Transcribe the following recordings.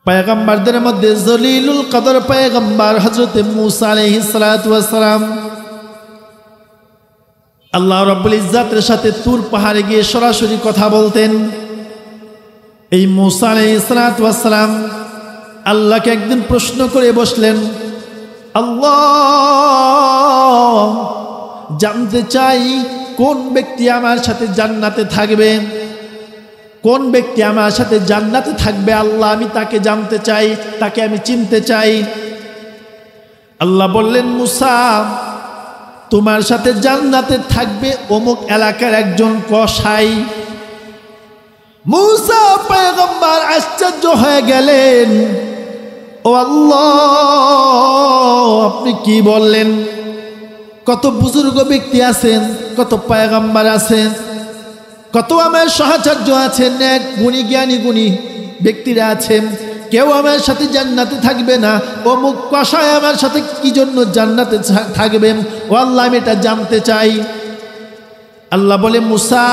পয়গম্বরদের মধ্যে জলিলুল কদর পয়গম্বর হযরত মূসা আলাইহিস সালাতু ওয়াস সালাম আল্লাহ রাব্বুল ইজ্জাতের সাথে তুর পাহাড়ে গিয়ে সরাসরি কথা বলতেন। এই মূসা আলাইহিস সালাতু ওয়াস সালাম আল্লাহকে একদিন প্রশ্ন করে বসলেন, আল্লাহ, জানতে চাই কোন ব্যক্তি আমার সাথে জান্নাতে থাকবে, কোন ব্যক্তি আমার সাথে জান্নাতে থাকবে আল্লাহ, আমি তাকে জানতে চাই, তাকে আমি চিনতে চাই। আল্লাহ বললেন, মূসা, তোমার সাথে জান্নাতে থাকবে অমুক এলাকার একজন কসাই। মূসা পয়গম্বর আশ্চর্য হয়ে গেলেন, ও আল্লাহ, আপনি কি বললেন? কত বুজুর্গ ব্যক্তি আছেন, কত পয়গম্বর আছেন, কত আমার সহচর্য আছেন, এক গুণী জ্ঞানী গুণী ব্যক্তিরা আছেন, কেউ আমার সাথে জান্নাতে থাকবে না। অমুক কসাই আমার সাথে কি জন্য জান্নাতে থাকবেন? ও আল্লাহ, আমি এটা জানতে চাই। আল্লাহ বলে, মূসা,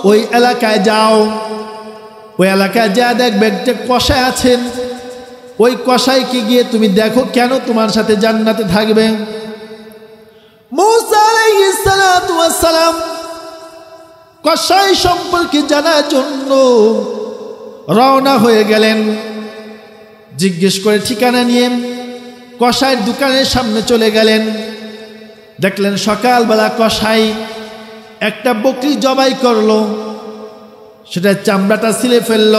ওই এলাকায় যাও, ওই এলাকায় যা দেখবে একটা কসাই আছেন, ওই কসাইকে গিয়ে তুমি দেখো কেন তোমার সাথে জান্নাতে থাকবে। মূসা আলাইহিস সালাতু ওয়াস সালাম কসাই সম্পর্কে জানার জন্য রওনা হয়ে গেলেন। জিজ্ঞেস করে ঠিকানা নিয়ে কসাইয়ের দোকানের সামনে চলে গেলেন। দেখলেন সকালবেলা কসাই একটা বকরি জবাই করলো, সেটা চামড়াটা ছিলে ফেলল,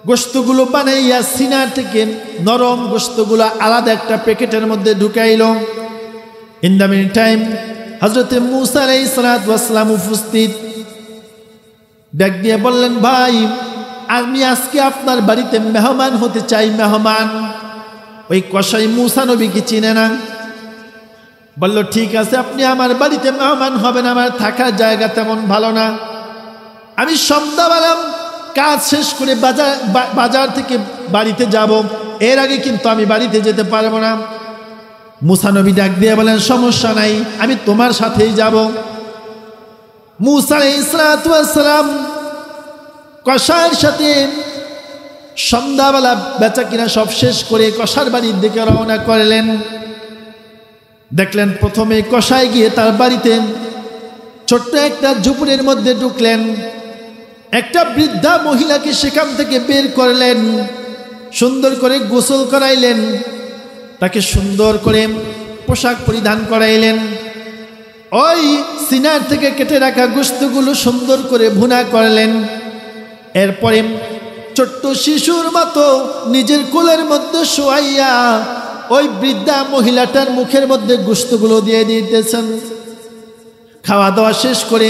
গোশতগুলো বানাইয়া সিনা থেকে নরম গোশতগুলো আলাদা একটা প্যাকেটের মধ্যে ঢুকাইল। ইন দ্য মিন টাইম হযরত মূসা আলাইহিস সালাতু ওয়াস সালাম উপস্থিত। ডাক দিয়ে বললেন, ভাই, আমি আজকে আপনার বাড়িতে মেহমান হতে চাই, মেহমান। ওই কসাই মূসা নবীকে চিনে না। বলল, ঠিক আছে, আপনি আমার বাড়িতে মেহমান হবেন, আমার থাকার জায়গা তেমন ভালো না। আমি সন্ধ্যাবেলা কাজ শেষ করে বাজার থেকে বাড়িতে যাব, এর আগে কিন্তু আমি বাড়িতে যেতে পারবো না। মূসা নবী ডাক দিয়ে বলেন, সমস্যা নাই, আমি তোমার সাথেই যাব। মূসা আলাইহিস সালাতু ওয়াস সালাম কসাইয়ের সাথে সন্ধ্যাবেলা বেচা কিনা সব শেষ করে কসার বাড়ির দিকে রওনা করলেন। দেখলেন প্রথমে কসাই গিয়ে তার বাড়িতে ছোট্ট একটা ঝুপড়ির মধ্যে ঢুকলেন। একটা বৃদ্ধা মহিলাকে সেখান থেকে বের করলেন, সুন্দর করে গোসল করাইলেন, তাকে সুন্দর করে পোশাক পরিধান করাইলেন। ওই সিনার থেকে কেটে রাখা গোশতগুলো সুন্দর করে ভুনা করলেন। এরপরে ছোট্ট শিশুর মতো নিজের কোলের মধ্যে শোয়াইয়া ওই বৃদ্ধা মহিলাটার মুখের মধ্যে গোশতগুলো দিয়ে দিতেছেন। খাওয়া দাওয়া শেষ করে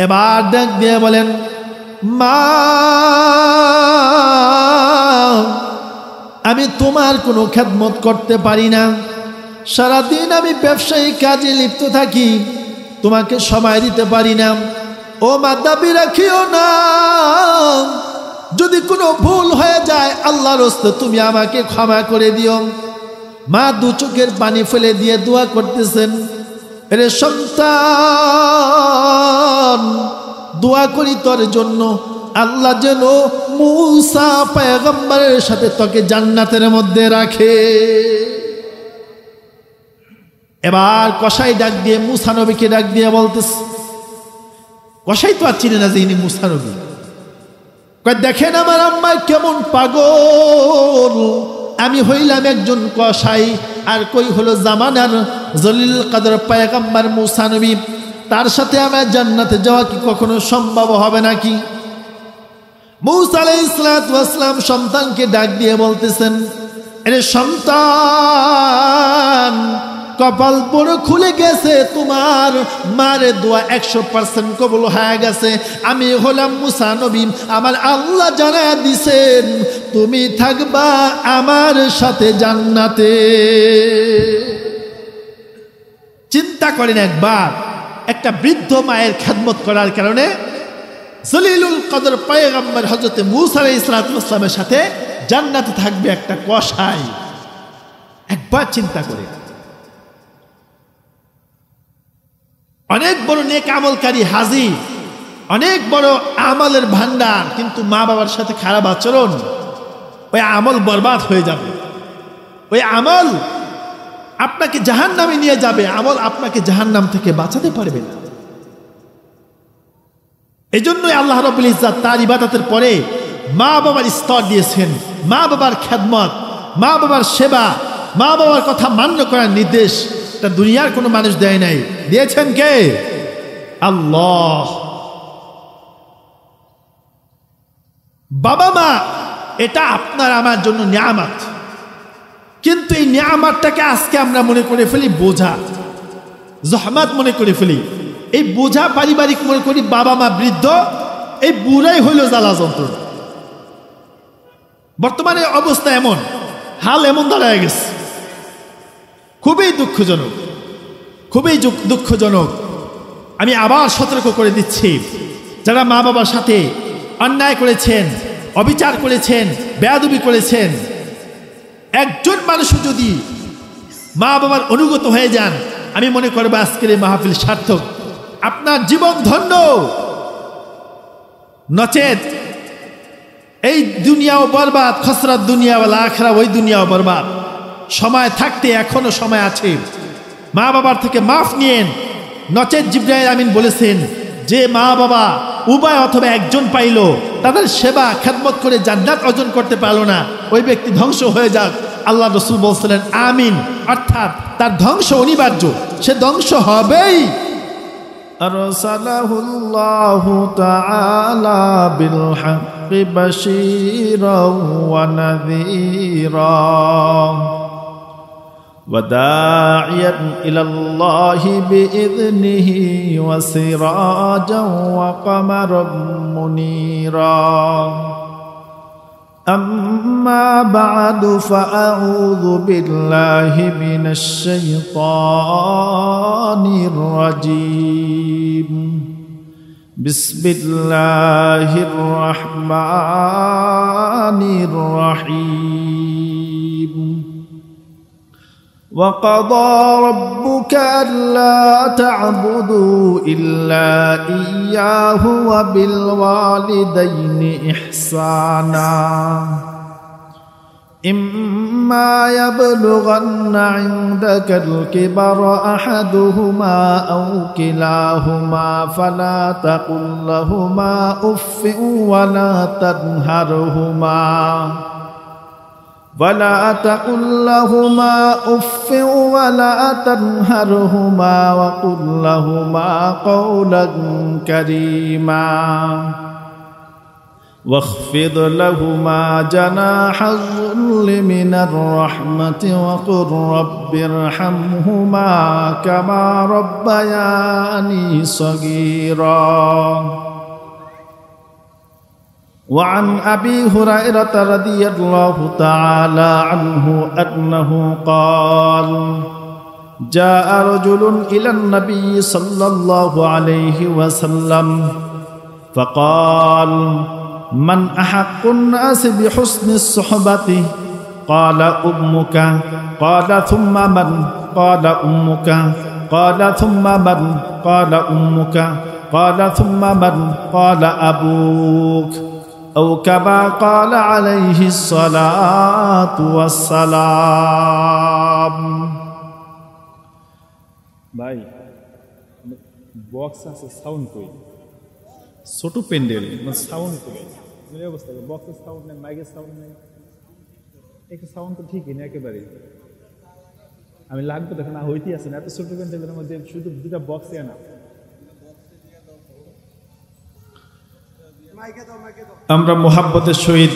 এবার ডাক দিয়ে বলেন, মা, আমি তোমার কোনো খেদমত করতে পারি না, সারাদিন আমি ব্যবসায়ী কাজে লিপ্ত থাকি, তোমাকে সময় দিতে পারি না। ও মা, দাবি রাখিও না, যদি কোনো ভুল হয়ে যায় আল্লাহর রাস্তে তুমি আমাকে ক্ষমা করে দিও। মা দু চোখের পানি ফেলে দিয়ে দোয়া করতেছেন, রে সন্তান, দোয়া করি তোর জন্য আল্লাহ যেন মূসা পয়গম্বরের সাথে তোকে জান্নাতের মধ্যে রাখে। এবার কসাই ডাক দিয়ে মূসা নবীকে ডাক দিয়ে বলতেছে, কসাই তো আর চিনে না যে ইনি মূসা নবী। দেখেন আমার আম্মা কেমন পাগল, আমি হইলাম একজন কসাই, আর কই হলো জামানার জলিল কদর পয়গম্বর মূসা নবী, তার সাথে আমার জান্নাতে যাওয়া কি কখনো সম্ভব হবে নাকি? মূসা আলাইহিস সালাতু ওয়াস সালাম সন্তানকে ডাক দিয়ে বলতেছেন, আরে সন্তান, কপাল বড় খুলে গেছে, তোমার মারে দোয়া 100% কবুল হয়ে গেছে। আমি হলাম মূসা নবী, আমার আল্লাহ জানায়া দিছেন তুমি থাকবা আমার সাথে জান্নাতে। চিন্তা করেন একবার, একটা বৃদ্ধ মায়ের খেদমত করার কারণে জলিলুল কদর পয়গম্বর হযরত মূসা আলাইহিস সালাতু ওয়াস সালামের সাথে জান্নাতে থাকবে একটা কসাই। একবার চিন্তা করে, অনেক বড় নেক আমলকারী হাজী, অনেক বড় আমলের ভান্ডার, কিন্তু মা বাবার সাথে খারাপ আচরণ, ওই আমল বরবাদ হয়ে যাবে। ওই আমল আপনাকে জাহান্নামে নিয়ে যাবে, আমল আপনাকে জাহান্নাম থেকে বাঁচাতে পারবে না। এই জন্যই আল্লাহ রাব্বুল ইজ্জাত তার ইবাদতের পরে মা বাবার স্তর দিয়েছেন। মা বাবার খেদমত, মা বাবার সেবা, মা বাবার কথা মান্য করার নির্দেশ তা দুনিয়ার কোনো মানুষ দেয় নাই, দিয়েছেন কে? আল্লাহ। বাবা মা এটা আপনার আমার জন্য নিয়ামত, কিন্তু এই নিয়ামতটাকে আজকে আমরা মনে করে ফেলি বোঝা, জহমত মনে করে ফেলি। এই বোঝা পারিবারিক মনে করি, বাবা মা বৃদ্ধ, এই বুড়াই হইল জ্বালা যন্ত্রণা। বর্তমানে অবস্থা এমন, হাল এমন দাঁড়ায় গেছে, খুবই দুঃখজনক, খুবই দুঃখজনক। আমি আবার সতর্ক করে দিচ্ছি, যারা মা বাবার সাথে অন্যায় করেছেন, অবিচার করেছেন, বেয়াদবি করেছেন, একজন মানুষও যদি মা বাবার অনুগত হয়ে যান, আমি মনে করবো আজকের এই মাহফিল সার্থক, আপনার জীবন ধন্য। নচেত এই দুনিয়াও বরবাদ, খসরাত দুনিয়া ওয়াল আখিরা, ওই দুনিয়াও বরবাদ। সময় থাকতে এখনো সময় আছে, মা বাবার থেকে মাফ নিয়েন। নচেত জিবরাইল আমিন বলেছেন যে মা বাবা উভয় অথবা একজন পাইল, তাদের সেবা খেদমত করে জান্নাত অর্জন করতে পারলো না, ওই ব্যক্তি ধ্বংস হয়ে যাক। আল্লাহ রাসূল বলছিলেন আমিন, অর্থাৎ তার ধ্বংস অনিবার্য, সে ধ্বংস হবেই। আরসালাহুল্লাহু তাআলা বিল হাক্কি বাশীরাও ওয়া নাযীরা وداعيا إلى الله بإذنه وسراجا وقمرا منيرا أما بعد فأعوذ بالله من الشيطان الرجيم بسم الله الرحمن الرحيم وقضى ربك ألا تعبدوا إلا إياه وبالوالدين إحسانا إما يبلغن عندك الكبر أحدهما أو كلاهما فلا تقل لهما أف ولا تنهرهما وقل لهما قولا كريما واخفض لهما جناح الذل من الرحمة وقل رب ارحمهما كما ربياني صغيرا وعن أبي هريرة رضي الله تعالى عنه أنه قال جاء رجل إلى النبي صلى الله عليه وسلم فقال من أحق الناس بحسن الصحبة قال أمك قال ثم من قال أمك قال ثم من قال أمك قال ثم من قال أبوك أو كما قال عليه الصلاة والسلام ভাই বক্স আছে সাউন্ড কই ছোট প্যান্ডেল মানে সাউন্ড কই এই অবস্থা বক্সের সাউন্ড নেই মাইকের সাউন্ড নেই একটু সাউন্ড তো ঠিকই না একেবারে আমি লাগবে দেখো না হইতেই আছে না এত ছোট প্যান্ডেলের মধ্যে শুধু দুটা বক্স না আমরা মুহাব্বতের সহিত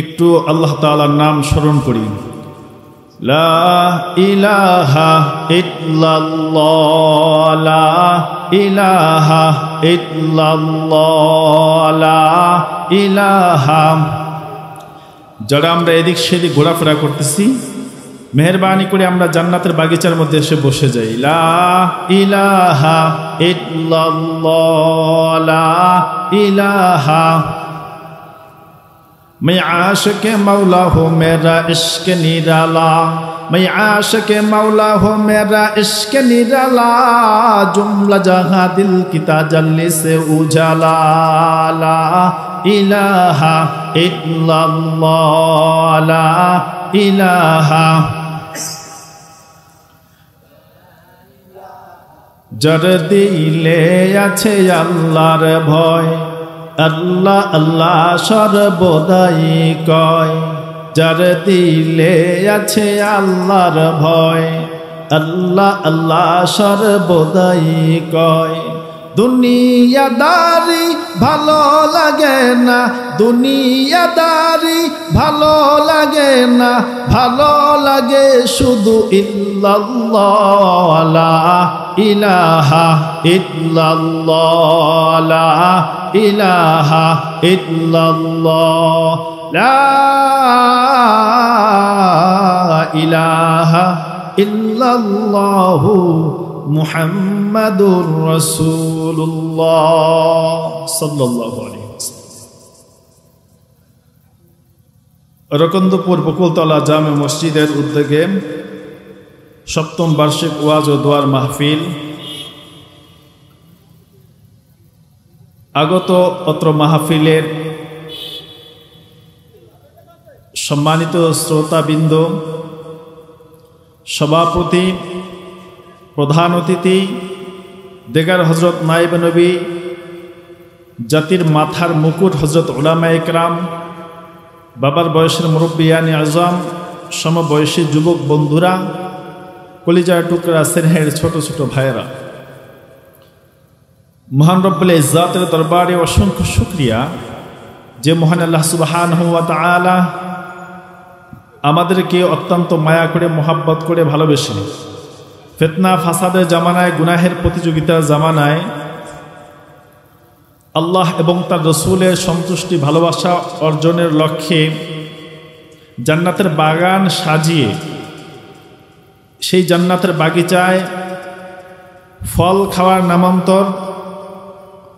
একটু আল্লাহ তাআলার নাম স্মরণ করি লা ইলাহা ইল্লাল্লাহ লা ইলাহা ইল্লাল্লাহ লা ইলাহা যারা আমরা এদিক সেদিক ঘোরাফেরা করতেছি মেহেরবানি করে আমরা জান্নাতের বাগিচার মধ্যে এসে বসে যাই লা ইলাহা ইল্লাল্লাহ লা ইলাহা मैं आशिक मौला हूँ मेरा इश्क निराला मैं आशिक मौला हो मेरा इश्क निराला जुमला जहां दिल की ताजल्ली से उजाला ला इलाहा इल्लल्लाह ला इलाहा যার দিলে আছে আল্লাহর ভয় আল্লাহ আল্লাহ সর্বদাই কয় যার দিলে আছে আল্লাহর ভয় আল্লাহ আল্লাহ সর্বদাই কয় দুনিয়াদারি ভালো লাগে না দুনিয়াদারি ভালো লাগে না ভালো লাগে শুধু ইল্লাল্লাহ লা ইলাহা ইল্লাল্লাহ লা ইলাহা ইল্লাল্লাহ লা ইলাহা ইল্লাল্লাহু মুহাম্মাদুর রাসূলুল্লাহ সাল্লাল্লাহু আলাইহি ওয়াসাল্লাম। রকন্দপুর বকুলতলা জামে মসজিদের উদ্যোগে সপ্তম বার্ষিক ওয়াজ ও দোয়ার মাহফিল আগত অত্র মাহফিলের সম্মানিত শ্রোতাবৃন্দ, সভাপতি, প্রধান অতিথি, দেগার হজরত নায়েব নবী, জাতির মাথার মুকুট হজরত উলামায়ে কেরাম, বাবার বয়সের মুরব্বিয়ানে আজম, সমবয়সী যুবক বন্ধুরা, কলিজার টুকরা স্নেহের ছোট ছোট ভাইয়েরা, মহান রব্বুল ইজ্জাতের দরবারে অসংখ্য শুকরিয়া যে মহান আল্লাহ সুবহানাহু ওয়া তাআলা আমাদেরকে অত্যন্ত মায়া করে মোহাব্বত করে ভালোবেসে ফিতনা ফাসাদের জামানায়, গুনাহের প্রতিযোগিতার জামানায় আল্লাহ এবং তার রসুলের সন্তুষ্টি ভালোবাসা অর্জনের লক্ষ্যে জান্নাতের বাগান সাজিয়ে সেই জান্নাতের বাগিচায় ফল খাওয়ার নামান্তর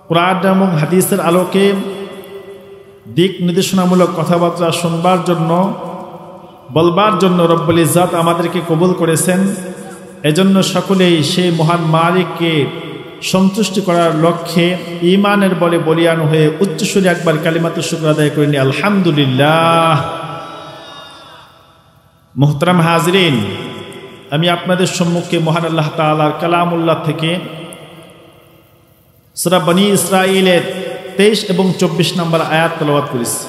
কুরআন এবং হাদিসের আলোকে দিক নির্দেশনামূলক কথাবার্তা শুনবার জন্য, বলবার জন্য রব্বুল ইজ্জাত আমাদেরকে কবুল করেছেন। এজন্য সকলেই সেই মহান মালিককে সন্তুষ্টি করার লক্ষ্যে ঈমানের বলে বলিয়ান হয়ে উচ্চস্বরে একবার কালিমাতুশ শুকর আদায় করে নি আলহামদুলিল্লাহ। মুহতারাম হাজরিন, আমি আপনাদের সম্মুখে মহান আল্লাহ তাআলার কালামুল্লাহ থেকে সূরা বনী ইসরাঈলের 23 এবং 24 নম্বর আয়াত তেলাওয়াত করেছি।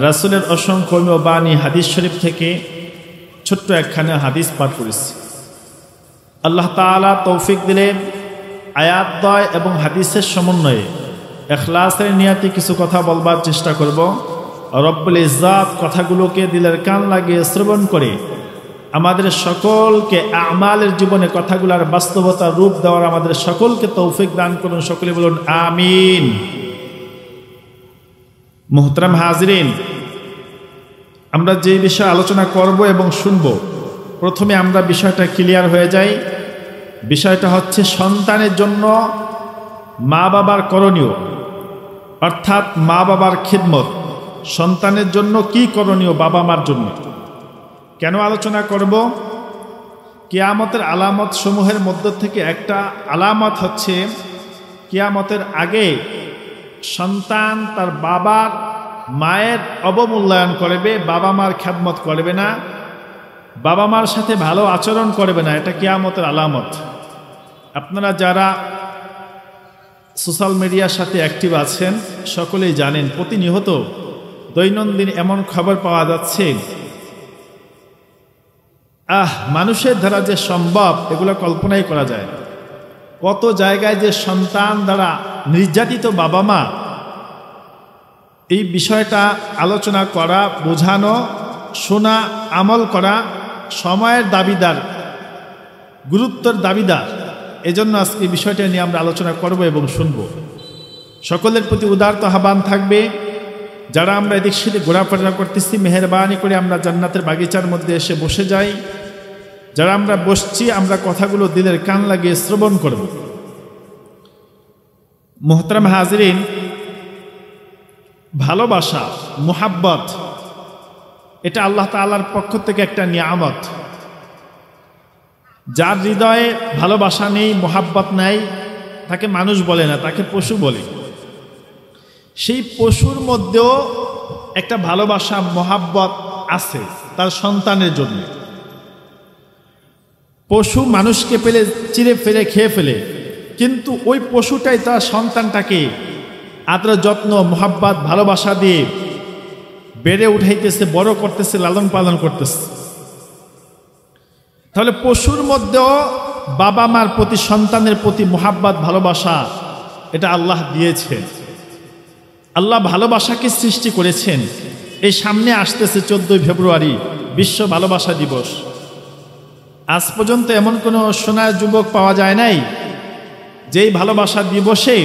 রাসূলের অসংখ্য বাণী হাদিস শরীফ থেকে ছোট্ট একখানা হাদিস পাঠ করেছি। আল্লাহ তাআলা তৌফিক দিলেন আয়াতদ্বয় এবং হাদিসের সমন্বয়ে ইখলাসের নিয়তে কিছু কথা বলবার চেষ্টা করব। রব্বুল ইজ্জাত কথাগুলোকে দিলের কান লাগিয়ে শ্রবণ করে আমাদের সকলকে আমালের জীবনে কথাগুলোর বাস্তবতা রূপ দেওয়ার আমাদের সকলকে তৌফিক দান করুন। সকলে বলুন আমিন। মুহতারাম হাজরিন, আমরা যে বিষয়ে আলোচনা করব এবং শুনব, প্রথমে আমরা বিষয়টা ক্লিয়ার হয়ে যাই। বিষয়টা হচ্ছে সন্তানের জন্য মা বাবার করণীয়, অর্থাৎ মা বাবার খিদমত। সন্তানের জন্য কি করণীয় বাবা মার জন্য? কেন আলোচনা করব? কিয়ামতের আলামত সমূহের মধ্য থেকে একটা আলামত হচ্ছে কিয়ামতের আগে সন্তান তার বাবার মায়ের অবমূল্যায়ন করবে, বাবা মার খিদমত করবে না, বাবা মার সাথে ভালো আচরণ করবে না। এটা কিয়ামতের আলামত। আপনারা যারা সোশ্যাল মিডিয়ার সাথে অ্যাক্টিভ আছেন সকলেই জানেন, প্রতিনিয়ত দৈনন্দিন এমন খবর পাওয়া যাচ্ছে, মানুষের দ্বারা যে সম্ভব এগুলো কল্পনাই করা যায়। কত জায়গায় যে সন্তান দ্বারা নির্যাতিত বাবা মা, এই বিষয়টা আলোচনা করা, বোঝানো, শোনা, আমল করা সময়ের দাবিদার, গুরুত্বের দাবিদার। এজন্য আজকে বিষয়টা নিয়ে আমরা আলোচনা করব এবং শুনব। সকলের প্রতি উদারত আহ্বান থাকবে, যারা আমরা এদিক সেদিক ঘোরাফেরা করতেছি, মেহেরবানি করে আমরা জান্নাতের বাগিচার মধ্যে এসে বসে যাই। যারা আমরা বসছি, আমরা কথাগুলো দিলের কান লাগিয়ে শ্রবণ করব। মুহতারাম হাজরিন, ভালোবাসা, মুহাব্বত, এটা আল্লাহ তাআলার পক্ষ থেকে একটা নিয়ামত। যার হৃদয়ে ভালোবাসা নেই, মোহাব্বত নাই, তাকে মানুষ বলে না, তাকে পশু বলে। সেই পশুর মধ্যেও একটা ভালোবাসা, মোহাব্বত আছে তার সন্তানের জন্য। পশু মানুষকে পেলে চিরে ফেলে খেয়ে ফেলে, কিন্তু ওই পশুটাই তার সন্তানটাকে আদর যত্ন মোহাব্বত ভালোবাসা দিয়ে বেড়ে উঠাইতেছে, বড় করতেছে, লালন পালন করতেছে। তাহলে পশুর মধ্যেও বাবা মার প্রতি, সন্তানের প্রতি মোহাব্বত ভালোবাসা এটা আল্লাহ দিয়েছেন। আল্লাহ ভালোবাসাকে সৃষ্টি করেছেন। এই সামনে আসতেছে 14 ফেব্রুয়ারি বিশ্ব ভালোবাসা দিবস। আজ পর্যন্ত এমন কোনো সোনার যুবক পাওয়া যায় নাই যেই ভালোবাসা দিবসে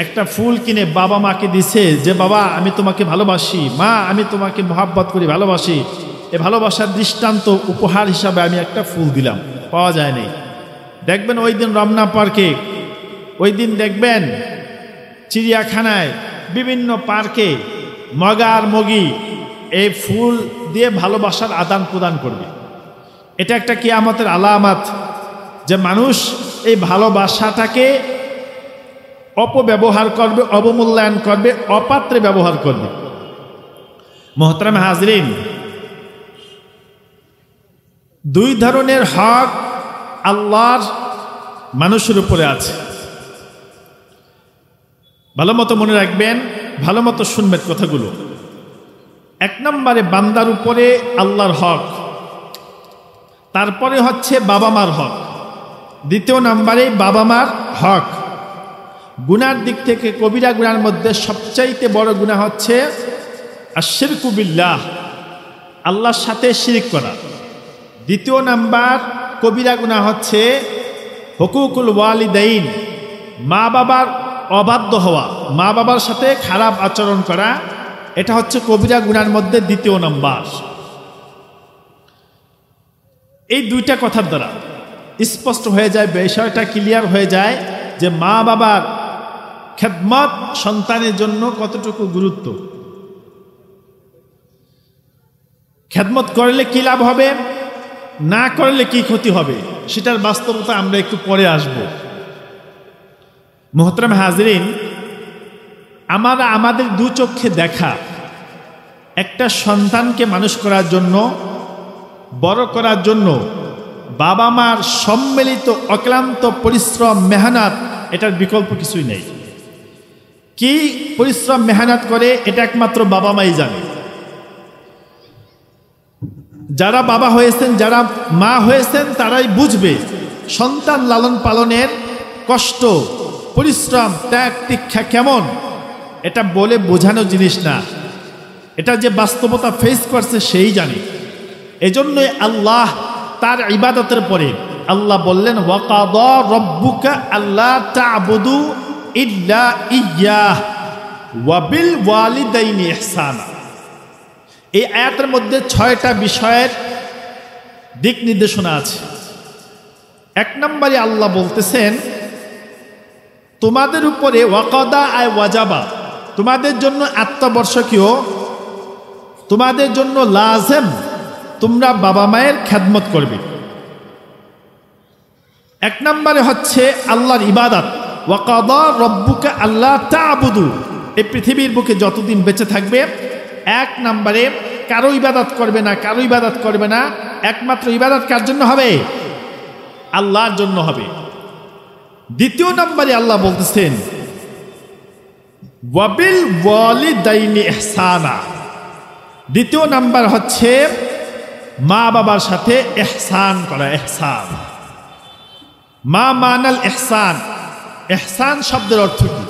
একটা ফুল কিনে বাবা মাকে দিছে যে বাবা আমি তোমাকে ভালোবাসি, মা আমি তোমাকে মোহাব্বত করি, ভালোবাসি। এই ভালোবাসার দৃষ্টান্ত উপহার হিসাবে আমি একটা ফুল দিলাম, পাওয়া যায় নাই। দেখবেন ওই দিন রমনা পার্কে, ওই দিন দেখবেন চিড়িয়াখানায়, বিভিন্ন পার্কে মগা আর মগি এই ফুল দিয়ে ভালোবাসার আদান প্রদান করবে। এটা একটা কিয়ামতের আলামত যে মানুষ এই ভালোবাসাটাকে অপব্যবহার করবে, অবমূল্যায়ন করবে, অপাত্রে ব্যবহার করবে। মোহতারাম হাজরিন, দুই ধরনের হক আল্লাহর মানুষের উপরে আছে। ভালো মতো মনে রাখবেন, ভালো মতো শুনবেন কথাগুলো। এক নম্বরে বান্দার উপরে আল্লাহর হক, তারপরে হচ্ছে বাবা মার হক, দ্বিতীয় নম্বরে বাবা মার হক। গুনার দিক থেকে কবিরা গুনার মধ্যে সবচাইতে বড় গুনাহ হচ্ছে আশরিকু বিল্লাহ, আল্লাহর সাথে শিরিক করা। দ্বিতীয় নাম্বার কবিরা গুনাহ হচ্ছে হুকুকুল ওয়ালিদাইন, মা বাবার অবাধ্য হওয়া, মা বাবার সাথে খারাপ আচরণ করা। এটা হচ্ছে কবিরা গুনার মধ্যে দ্বিতীয় নাম্বার। এই দুইটা কথার দ্বারা স্পষ্ট হয়ে যায়, বিষয়টা ক্লিয়ার হয়ে যায় যে মা বাবার খেদমত সন্তানের জন্য কতটুকু গুরুত্ব। খেদমত করলে কি লাভ হবে, না করলে কি ক্ষতি হবে, সেটার বাস্তবতা আমরা একটু পরে আসব। মোহতারাম হাজরিন, আমরা আমাদের দু চক্ষে দেখা একটা সন্তানকে মানুষ করার জন্য, বড় করার জন্য বাবা মার সম্মিলিত অক্লান্ত পরিশ্রম, মেহনত, এটার বিকল্প কিছুই নেই। কি পরিশ্রম মেহনত করে এটা একমাত্র বাবা মাই জানে। যারা বাবা হয়েছেন, যারা মা হয়েছেন, তারাই বুঝবে সন্তান লালন পালনের কষ্ট, পরিশ্রম, ত্যাগ তিক্ষা কেমন। এটা বলে বোঝানো জিনিস না, এটা যে বাস্তবতা ফেস করছে সেই জানে। এজন্যই আল্লাহ তার ইবাদতের পরে আল্লাহ বললেন ওয়াকাদা রব্বুকা আল্লা তা'বুদু ইল্লা ইয়্যাহ ওয়া বিল ওয়ালিদাইনি ইহসানা। এই আয়াতের মধ্যে 6টা বিষয়ের দিক নির্দেশনা আছে। এক নম্বরে আল্লাহ বলতেছেন তোমাদের উপরে ওয়াকাদা আয় ওয়াজাবা, তোমাদের জন্য আত্মবর্ষকীয়, তোমাদের জন্য লাজেম, তোমরা বাবা মায়ের খেদমত করবে। এক নম্বরে হচ্ছে আল্লাহর ইবাদত, ওয়াকাদা রব্বুকা আল্লা তা'বুদু। এই পৃথিবীর বুকে যতদিন বেঁচে থাকবে এক নম্বরে কারো ইবাদত করবে না, কারো ইবাদত করবে না। একমাত্র ইবাদত কার জন্য হবে? আল্লাহর জন্য হবে। দ্বিতীয় নম্বরে আল্লাহ বলতেছেন ওয়াবিল ওয়ালিদাইনি ইহসানা। দ্বিতীয় নাম্বার হচ্ছে মা বাবার সাথে ইহসান করা। ইহসান, মা মানাল ইহসান। ইহসান শব্দের অর্থ কি?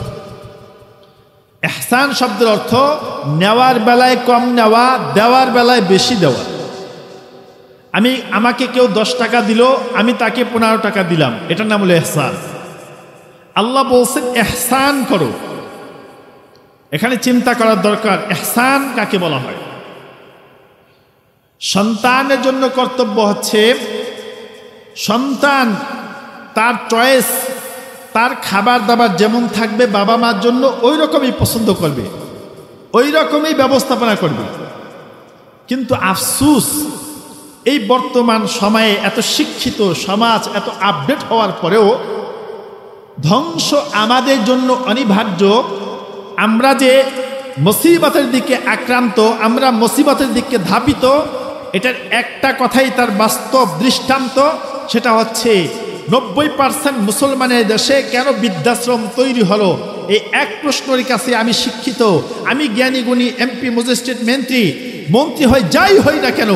ইহসান শব্দের অর্থ নেওয়ার বেলায় কম নেওয়া, দেওয়ার বেলায় বেশি দেওয়া। আমাকে কেউ 10 টাকা দিল, আমি তাকে 15 টাকা দিলাম, এটার নাম হলো ইহসান। আল্লাহ বলছেন ইহসান করো। এখানে চিন্তা করার দরকার ইহসান কাকে বলা হয়। সন্তানের জন্য কর্তব্য হচ্ছে সন্তান তার চয়েস, তার খাবার দাবার যেমন থাকবে বাবা মার জন্য ওই রকমই পছন্দ করবে, ওই রকমই ব্যবস্থাপনা করবে। কিন্তু আফসুস এই বর্তমান সময়ে এত শিক্ষিত সমাজ, এত আপডেট হওয়ার পরেও ধ্বংস আমাদের জন্য অনিবার্য। আমরা যে মুসিবতের দিকে আক্রান্ত, আমরা মুসিবতের দিকে ধাবিত, এটার একটা কথাই তার বাস্তব দৃষ্টান্ত, সেটা হচ্ছে 90% মুসলমানের দেশে কেন বৃদ্ধাশ্রম তৈরি হলো। এই এক প্রশ্নের কাছে আমি শিক্ষিত, আমি জ্ঞানী গুণী এমপি, ম্যাজিস্ট্রেট, মন্ত্রী হই, যাই হই না কেন,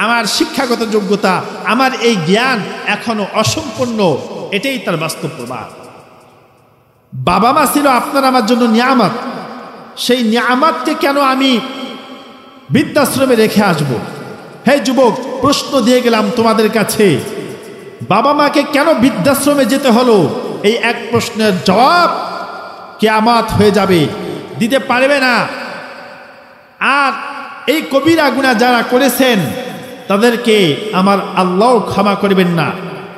আমার শিক্ষাগত যোগ্যতা, আমার এই জ্ঞান এখনো অসম্পূর্ণ, এটাই তার বাস্তব প্রমাণ। বাবা মা ছিল আপনার আমার জন্য নিয়ামত, সেই নিয়ামতকে কেন আমি বৃদ্ধাশ্রমে রেখে আসব? হে যুবক, প্রশ্ন দিয়ে গেলাম তোমাদের কাছে, বাবা মাকে কেন বৃদ্ধাশ্রমে যেতে হলো? এই এক প্রশ্নের জবাব কিয়ামত হয়ে যাবে, দিতে পারবে না। আর এই কবিরা গুনাহ যারা করেছেন তাদেরকে আমার আল্লাহ ক্ষমা করবেন না।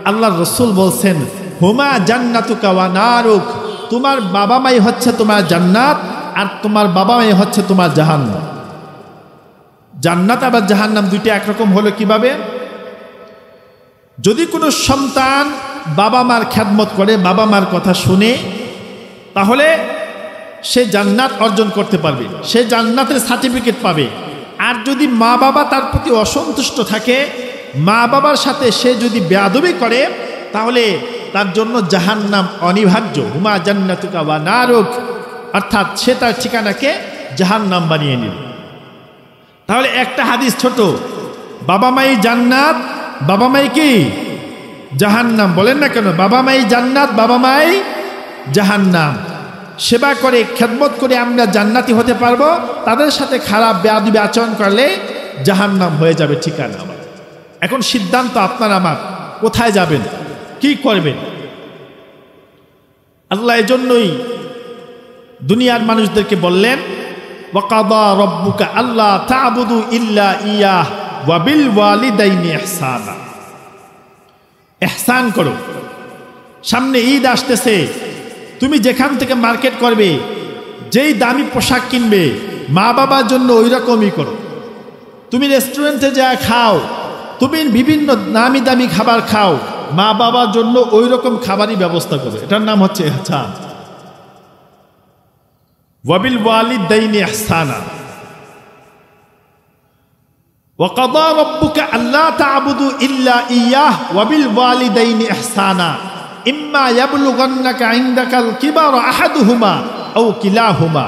আল্লাহর রাসূল বলছেন, হুমা জান্নাতুকা ওয়া নারুক, তোমার বাবা মাই হচ্ছে তোমার জান্নাত, আর তোমার বাবা মাই হচ্ছে তোমার জাহান্নাম। জান্নাত আবার জাহান্নাম দুইটা একরকম হলো কিভাবে? যদি কোনো সন্তান বাবা মার খেদমত করে, বাবা মার কথা শুনে, তাহলে সে জান্নাত অর্জন করতে পারবে, সে জান্নাতের সার্টিফিকেট পাবে। আর যদি মা বাবা তার প্রতি অসন্তুষ্ট থাকে, মা বাবার সাথে সে যদি বেয়াদবি করে, তাহলে তার জন্য জাহান্নাম অনিবার্য। হুমা জান্নাতুকা ওয়া নারুক, অর্থাৎ সে তার ঠিকানাকে জাহান্নাম বানিয়ে নিল। তাহলে একটা হাদিস ছোট, বাবা মাই জান্নাত, বাবা মাই কি জাহান্নাম। বলেন না কেন? বাবা মাই জান্নাত, বাবা মাই জাহান্নাম। সেবা করে, খেদমত করে আমরা জান্নাতি হতে পারবো, তাদের সাথে খারাপ বেয়াদবি আচরণ করলে জাহান্নাম হয়ে যাবে ঠিকানা আমার। এখন সিদ্ধান্ত আপনার আমার, কোথায় যাবেন, কি করবেন। আল্লাহ এজন্যই দুনিয়ার মানুষদেরকে বললেন, ওয়াকাদা রব্বুকা আল্লা তা'বুদু ইল্লা ইয়াহ ওয়া বিল ওয়ালিদাইনি ইহসানা। ইহসান করো। সামনে ঈদ আসতেছে, তুমি যেখান থেকে মার্কেট করবে, যেই দামি পোশাক কিনবে, মা বাবার জন্য ওই রকমই করো। তুমি রেস্টুরেন্টে যা খাও, তুমি বিভিন্ন নামি দামি খাবার খাও, মা বাবার জন্য ওই রকম খাবারই ব্যবস্থা করো। এটার নাম হচ্ছে ইহসান। ওয়াবিল ওয়ালিদাইনি ইহসানা ওয়াকাদা রাব্বুকা আল্লা তা'বুদু ইল্লা ইয়াহ ওয়াবিল ওয়ালিদাইনি ইহসানা ইম্মা ইয়াবলুগান্নাকা ইনদাকাল কিবারা আহাদুহুমা আও কিলাহুমা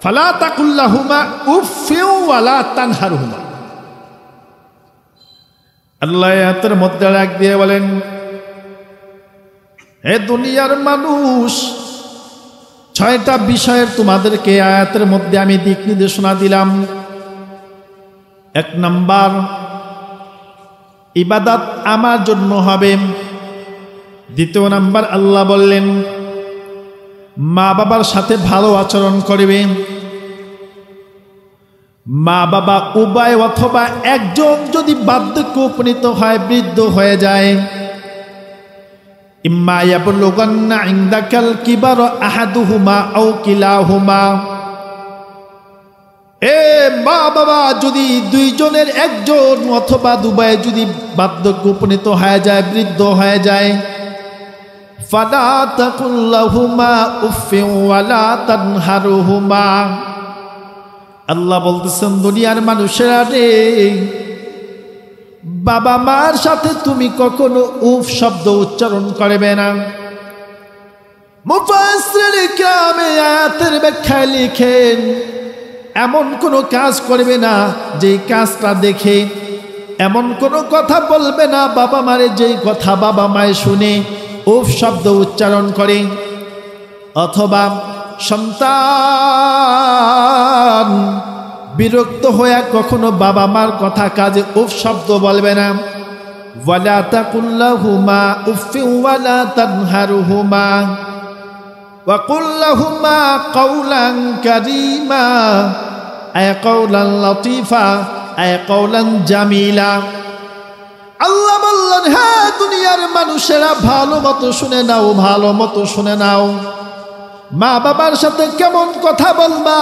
ফালা তাকুল লাহুমা উফফিন ওয়ালা তানহারহুমা। আল্লাহ আয়াতের মধ্যে ডাক দিয়ে বলেন, হে দুনিয়ার মানুষ, 6টা বিষয়ের তোমাদেরকে আয়াতের মধ্যে আমি দিক নির্দেশনা দিলাম। 1 নাম্বার, ইবাদত আমার জন্য হবে। 2 নাম্বার, আল্লাহ বললেন মা বাবার সাথে ভালো আচরণ করবে। মা বাবা উভয় অথবা একজন যদি বার্ধক্যে উপনীত হয়, বৃদ্ধ হয়ে যায়, ইম্মা ইয়াবলুগান্না ইনদাকাল কিবারা আহাদুহুমা আও কিলাহুমা, এ মা বাবা যদি দুইজনের একজন অথবা দুবাই যদি বার্ধক্যে উপনীত হয়ে যায়, বৃদ্ধ হয়ে যায়, ফালা তাকুল লাহুমা উফফিন ওয়ালা তানহারহুমা। আল্লাহ বলতেছেন, দুনিয়ার মানুষেরা রে, বাবা মার সাথে তুমি কখনো উফ শব্দ উচ্চারণ করবে না। মুফাসসির কিরাম আয়াতের ব্যাখ্যায় লিখেন, এমন কোনো কাজ করবে না যেই কাজটা দেখে, এমন কোনো কথা বলবে না বাবা মারে যেই কথা বাবা মায়ে শুনে উফ শব্দ উচ্চারণ করে। অথবা সন্তান বিরক্ত হয়ে কখনো বাবা মার কথা কাজে উফ শব্দ বলবে না। ওয়ালা তাকুল লাহুমা উফফিন ওয়ালা তানহারহুমা ওয়া কুল লাহুমা কাওলান কারীমা আয় কাওলান লতীফা আয় কাওলান জামিলা। আল্লাহ বললেন, হ্যাঁ দুনিয়ার মানুষেরা ভালো মতো শুনে নাও, ভালো মতো শুনে নাও। মা বাবার সাথে কেমন কথা বলবা?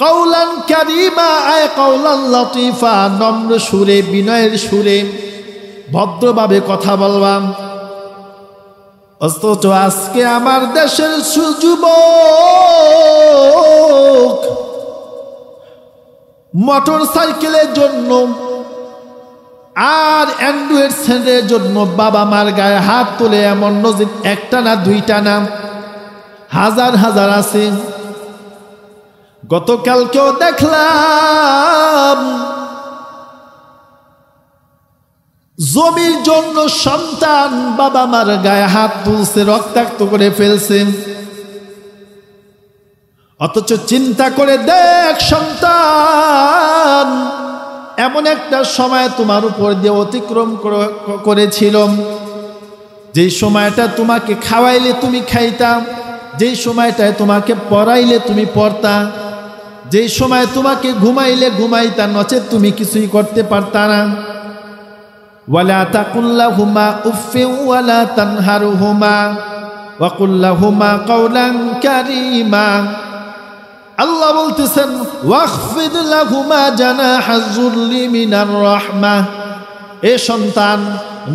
কাউলান কারিমা আয় কাউলান লতিফা, নম্র সুরে বিনয়ের সুরে ভদ্রভাবে কথা বলবাম। অথচ আজকে আমার দেশের যুবক মোটর সাইকেলের জন্য আর অ্যান্ড্রয়েড সেটের জন্য বাবা মার গায়ে হাত তোলে এমন নজির একটা না দুইটা না, হাজার হাজার আছে। গতকালকেও দেখলাম জমির জন্য সন্তান বাবা মার গায়ে হাত তুলছে, রক্তাক্ত করে ফেলছে। অথচ চিন্তা করে দেখ সন্তান, এমন একটা সময় তোমার উপর দিয়ে অতিক্রম করেছিল, যেই সময়টা তোমাকে খাওয়াইলে তুমি খাইতাম, যেই সময়টায় তোমাকে পড়াইলে তুমি পড়তা, যেই সময় তোমাকে ঘুমাইলে ঘুমাইতা, নচেত তুমি কিছুই করতে পারতা না। ওয়ালা তাকুল্লাহুমা উফফিন ওয়ালা তানহারহুমা ওয়া কুল্লাহুমা কাওলান কারীমা। আল্লাহ বলতেছেন ওয়াখফিদ লাহুমা জানাহাজ যুল্লি মিনার রাহমাহ, এ সন্তান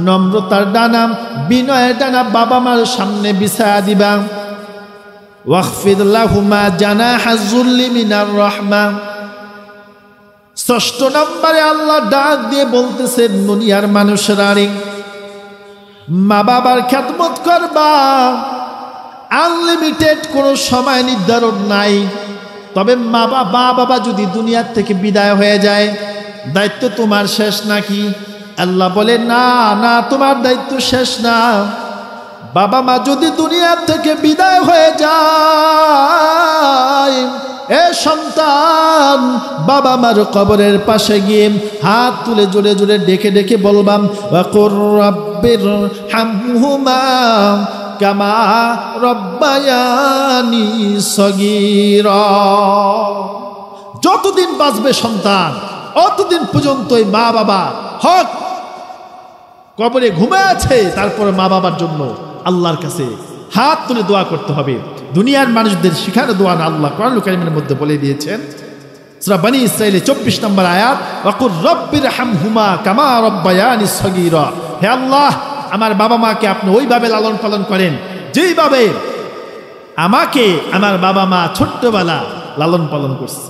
নম্রতার ডানা বিনয়ের ডানা বাবা মার সামনে বিছায়া দিবা। ওয়াখফিদ লাহুমা জানাহাজ যুল্লি মিনার রাহমাহ। ষষ্ঠ নম্বরে আল্লাহ ডাক দিয়ে বলতেছেন দুনিয়ার মানুষেরা, মা বাবার খেদমত করবা, আনলিমিটেড কোনো সময় নির্ধারণ নাই। তবে মা বাবা যদি দুনিয়ার থেকে বিদায় হয়ে যায়, দায়িত্ব তোমার শেষ নাকি? আল্লাহ বলে না না, তোমার দায়িত্ব শেষ না। বাবা মা যদি দুনিয়ার থেকে বিদায় হয়ে যায়, এ সন্তান বাবা মার কবরের পাশে গিয়ে হাত তুলে জোরে জোরে ডেকে ডেকে বলবাম ওয়াকুর রাব্বির হামহুমা কামা রব্বায়ানি সগীরা। যতদিন বাঁচবে সন্তান, অতদিন পর্যন্ত মা বাবা হক কবরে ঘুমে আছে, তারপরে মা বাবার জন্য আল্লাহর কাছে হাত তুলে দোয়া করতে হবে। দুনিয়ার মানুষদের শিখানো দোয়া না, আল্লাহ কোরআনুল কারীমের মধ্যে বলে দিয়েছেন সূরা বনী ইসরাঈলের 24 নম্বর আয়াত, ওয়াকুর রাব্বির হামহুমা কামা রব্বায়ানি সগীরা। হে আল্লাহ, আমার বাবা মাকে আপনি ওইভাবে লালন পালন করেন যেইভাবে আমাকে আমার বাবা মা ছোট্টবেলা লালন পালন করছে।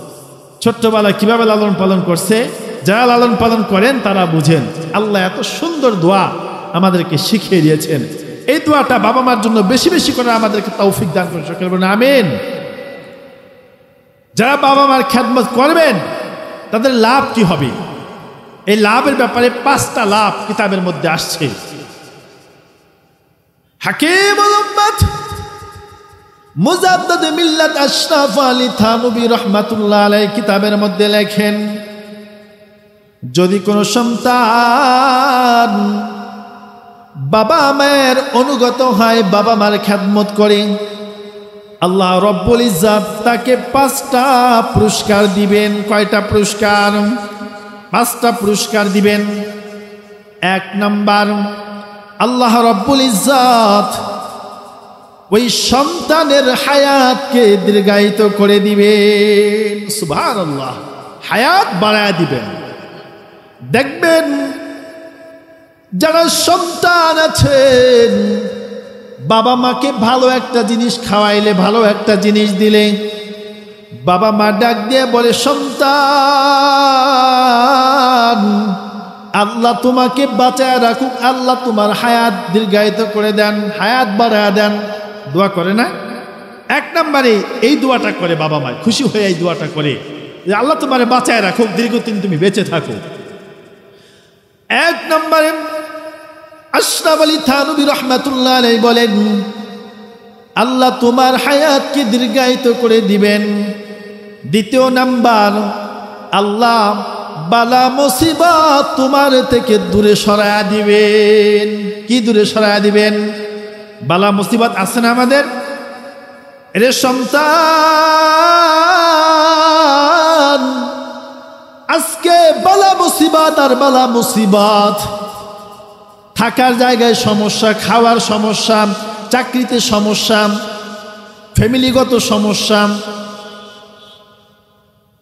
ছোট্টবেলা কিভাবে লালন পালন করছে, যারা লালন পালন করেন তারা বুঝেন। আল্লাহ এত সুন্দর দোয়া আমাদেরকে শিখিয়ে দিয়েছেন। এই দোয়াটা বাবা মার জন্য বেশি বেশি করে আমাদেরকে তৌফিক দান করে সকলে বলেন আমিন। যারা বাবা মার খেদমত করবেন তাদের লাভ কি হবে, এই লাভের ব্যাপারে 5টা লাভ কিতাবের মধ্যে আসছে। হাকিমুল উম্মাত মুজাদ্দিদ মিল্লাত আশরাফ আলী থানভী রাহমাতুল্লাহ আলাইহি কিতাবের মধ্যে লেখেন, যদি কোনো সন্তান বাবা মায়ের অনুগত হয়, বাবা মার খেদমত করে, আল্লাহ রব্বুল ইজ্জত তাকে 5টা পুরস্কার দিবেন। কয়টা পুরস্কার? 5টা পুরস্কার দিবেন। 1 নাম্বার, আল্লাহ রব্বুল ইজ্জত ওই সন্তানের হায়াতকে দীর্ঘায়িত করে দিবেন। সুবহানাল্লাহ, হায়াত বাড়ায় দিবেন। দেখবেন যারা সন্তান আছেন, বাবা মাকে ভালো একটা জিনিস খাওয়াইলে, ভালো একটা জিনিস দিলে, বাবা মা ডাক দিয়ে বলে সন্তান আল্লাহ তোমাকে বাঁচায় রাখুক, আল্লাহ তোমার হায়াত দীর্ঘায়িত করে দেন, হায়াত বাড়ায় দেন। দোয়া করে না? 1 নম্বরে এই দোয়াটা করে বাবা মা, খুশি হয়ে এই দোয়াটা করে যে আল্লাহ তোমারে বাঁচায় রাখুক, দীর্ঘদিন তুমি বেঁচে থাকো। 1 নম্বরে আশরাফ আলী থানভী রাহমাতুল্লাহ আলাইহি বলেন আল্লাহ তোমার হায়াতকে দীর্ঘায়িত করে দিবেন। 2 নাম্বার, আল্লাহ বালা মুসিবত তোমার থেকে দূরে সরায়া দিবেন। কি দূরে সরায়া দিবেন? বালা মুসিবত আছে না আমাদের? এর সন্তান আজকে বালা মুসিবত আর বালা মুসিবত, থাকার জায়গায় সমস্যা, খাওয়ার সমস্যা, চাকরিতে সমস্যা, ফ্যামিলিগত সমস্যা,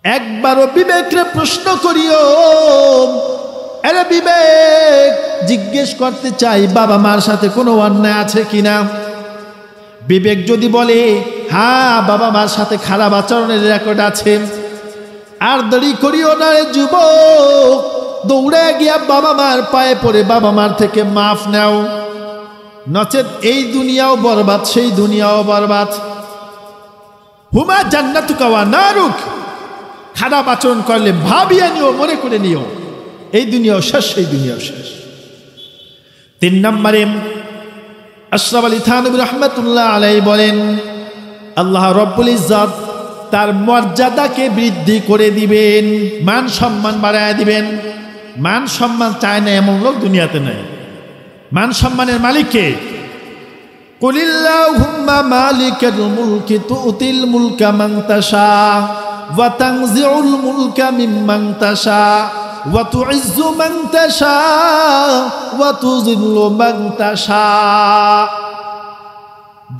একবারও বিবেকরে প্রশ্ন করিও, আরে বিবেক, জিজ্ঞেস করতে চাই বাবা মার সাথে কোনো অন্যায় আছে কিনা। বিবেক যদি বলে হ্যাঁ বাবা মার সাথে খারাপ আচরণের রেকর্ড আছে, আর দেরি করিও না রে যুবক, দৌড়ে গিয়া বাবা মার পায়ে পড়ে বাবা মার থেকে মাফ নাও, নচেত এই দুনিয়াও বরবাদ সেই দুনিয়াও বরবাদ। হুমা জান্নাতুকা ওয়া নারুক, খারাপ আচরণ করলে ভাবিয়া নিও, মনে করে নিও এই দুনিয়াও শেষ সেই দুনিয়াও শেষ। 3 নম্বরে আশরাফ আলী থানভী রাহমাতুল্লাহ আলাইহি বলেন, আল্লাহ রব্বুল ইজ্জত তার মর্যাদাকে বৃদ্ধি করে দিবেন, মান সম্মান বাড়ায় দিবেন। মান সম্মান চায় না এমন লোক দুনিয়াতে নাই। মান সম্মানের মালিক কে? কুলিল্লাহুম্মা মালিকাল মুলকি তুতিল মুলকা মান তাশা ওয়া তানজিউল মুলকা মিম্মান তাশা ওয়া তুইজ্জু মান তাশা ওয়া তুযিল্লু মান তাশা।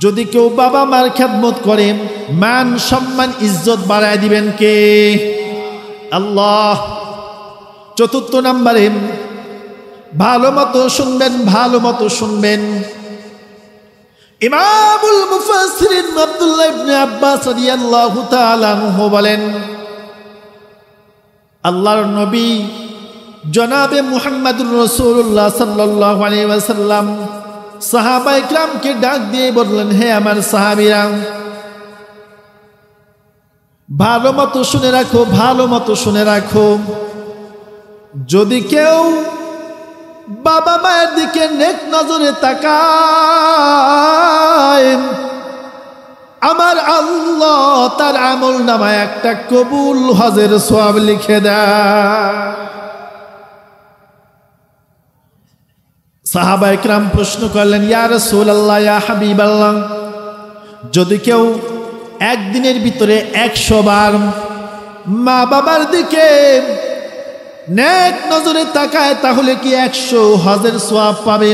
যদি কেউ বাবা মার খেদমত করে, মান সম্মান ইজ্জত বাড়ায় দিবেন কে? আল্লাহ। 4 নম্বরে ভালো মতো শুনবেন, ভালো মতো শুনবেন। ইমামুল মুফাসসিরিন আব্দুল্লাহ ইবনে আব্বাস রাদিয়াল্লাহু তাআলা আনহু বলেন, আল্লাহর নবী জনাবে মুহাম্মদুর রাসূলুল্লাহ সাল্লাল্লাহু আলাইহি ওয়াসাল্লাম সাহাবায়ে কিরামকে ডাক দিয়ে বললেন, হে আমার সাহাবীরা, ভালো মতো শুনে রাখো, ভালো মতো শুনে রাখো। যদি কেউ বাবা মায়ের দিকে নেক নজরে তাকায়, আমার আল্লাহ তার আমল নামায় একটা কবুল হজের সওয়াব লিখে দেয়। সাহাবায়ে কিরাম প্রশ্ন করলেন, ইয়া রাসূলুল্লাহ, ইয়া হাবিবাল্লাহ, যদি কেউ একদিনের ভিতরে 100 বার মা বাবার দিকে নেক নজরে তাকায়, তাহলে কি 100 হজের সওয়াব পাবে?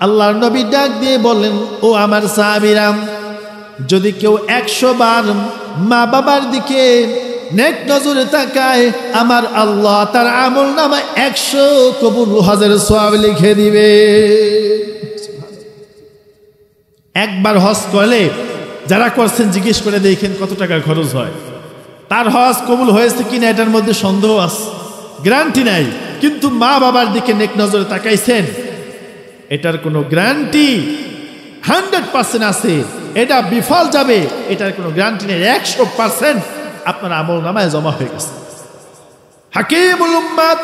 আল্লাহর নবী ডাক দিয়ে বললেন, ও আমার সাহাবীরা, যদি কেউ 100 বার মা বাবার দিকে নেক নজরে তাকায়, আমার আল্লাহ তার আমল নামায় 100 কবুল হজের সওয়াব লিখে দিবে। একবার হজ করলে, যারা করছেন জিজ্ঞেস করে দেখেন কত টাকা খরচ হয়। তার হজ কবুল হয়েছে কিনা এটার মধ্যে সন্দেহ আছে, গ্যারান্টি নাই। কিন্তু মা বাবার দিকে নেক নজরে তাকাইছেন, এটার কোনো গ্যারান্টি 100% আছে, এটা বিফল যাবে এটার কোনো গ্যারান্টি নেই। 100% আপনার আমল নামায় জমা হয়ে গেছে। হাকিমুল উম্মাত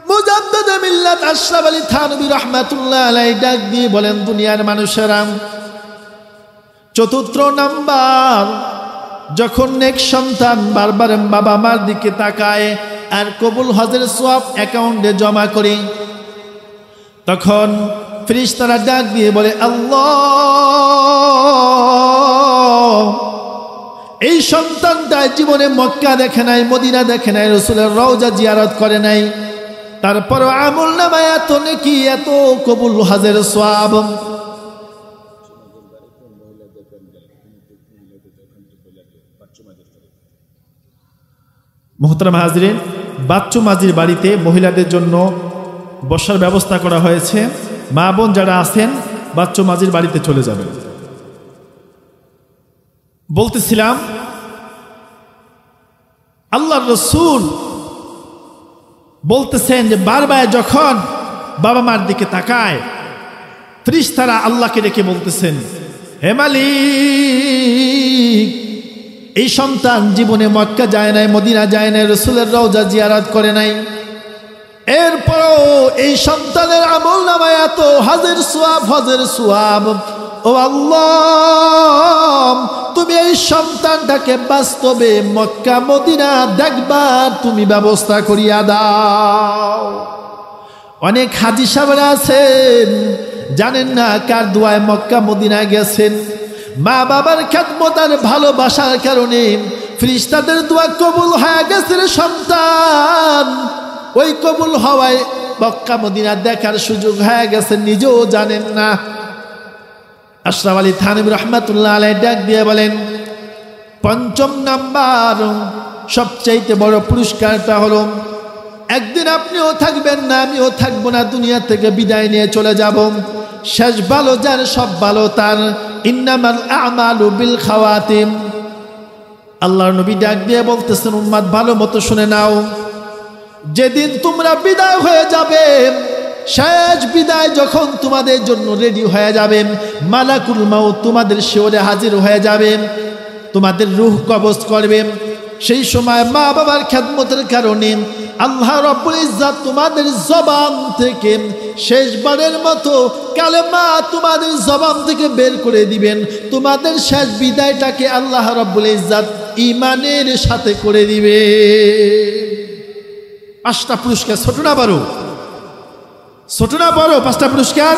মুজাদ্দিদ মিল্লাত আশরাফ আলী থানভী রাহমাতুল্লাহ আলাইহি ডাক দিয়ে বলেন, দুনিয়ার মানুষেরা, 4 নাম্বার, যখন নেক সন্তান বারবার বাবা মার দিকে তাকায় আর কবুল হজের সওয়াব অ্যাকাউন্টে জমা করে, তখন ফেরেশতারা ডাক দিয়ে বলে, আল্লাহ, এই সন্তানটা জীবনে মক্কা দেখে নাই, মদিনা দেখে নাই, রাসূলের রওজা জিয়ারত করে নাই, তারপরও আমল নামায় এত নেকি, এত কবুল হজের সওয়াব। মোহতারাম হাজরিন, বাচ্চু মাঝির বাড়িতে মহিলাদের জন্য বসার ব্যবস্থা করা হয়েছে। মা বোন যারা আছেন বাচ্চু মাঝির বাড়িতে চলে যাবেন। বলতেছিলাম, আল্লাহর রাসূল বলতেছেন যে বারবার যখন বাবা মার দিকে তাকায়, ফেরেশতারা আল্লাহকে ডেকে বলতেছেন, হে মালিক, এই সন্তান জীবনে মক্কা যায় নাই, মদিনা যায় নাই, রাসূলের রওজা জিয়ারত করে নাই, এরপরও এই সন্তানের আমল নামায় এত হজের সওয়াব, হজের সওয়াব। ও আল্লাহ, তুমি এই সন্তানটাকে বাস্তবে মক্কা মদিনা দেখবার তুমি ব্যবস্থা করিয়া দাও। অনেক হাজী সাহেবরা আছেন, জানেন না কার দোয়ায় মক্কা মদিনা গেছেন। মা বাবার খেদমত আর ভালোবাসার কারণে ফেরেশতাদের দোয়া কবুল হয়ে গেছে। সন্তান ওই কবুল হওয়ায় মক্কা মদিনা দেখার সুযোগ হয়ে গেছে, নিজেও জানেন না। আশরাফ আলী থানভী রাহমাতুল্লাহ আলাইহি ডাক দিয়ে বলেন, 5 নাম্বার, সবচাইতে বড় পুরস্কারটা হলো একদিন আপনিও থাকবেন না, আমিও থাকবো না, দুনিয়া থেকে বিদায় নিয়ে চলে যাব। শেষ ভালো যার, সব ভালো তার। ইন্নামাল আমালু বিল খাওয়াতিম। আল্লাহর নবী ডাক দিয়ে বলতেছেন, উম্মত ভালো মতো শুনে নাও, যেদিন তোমরা বিদায় হয়ে যাবে, শেষ বিদায় যখন তোমাদের জন্য রেডি হয়ে যাবে, মালাকুল মাউত তোমাদের শিওরে হাজির হয়ে যাবে, তোমাদের রূহ কবজ করবে। সেই সময় মা বাবার খেদমতের কারণে আল্লাহ রাব্বুল ইজ্জত তোমাদের জবান থেকে শেষবারের মতো কালেমা তোমাদের জবান থেকে বের করে দিবেন। তোমাদের শেষ বিদায়টাকে আল্লাহ রাব্বুল ইজ্জত ঈমানের সাথে করে দিবে। 5টা পুরস্কার, ছোট না বড়? ছোট না বড়? 5টা পুরস্কার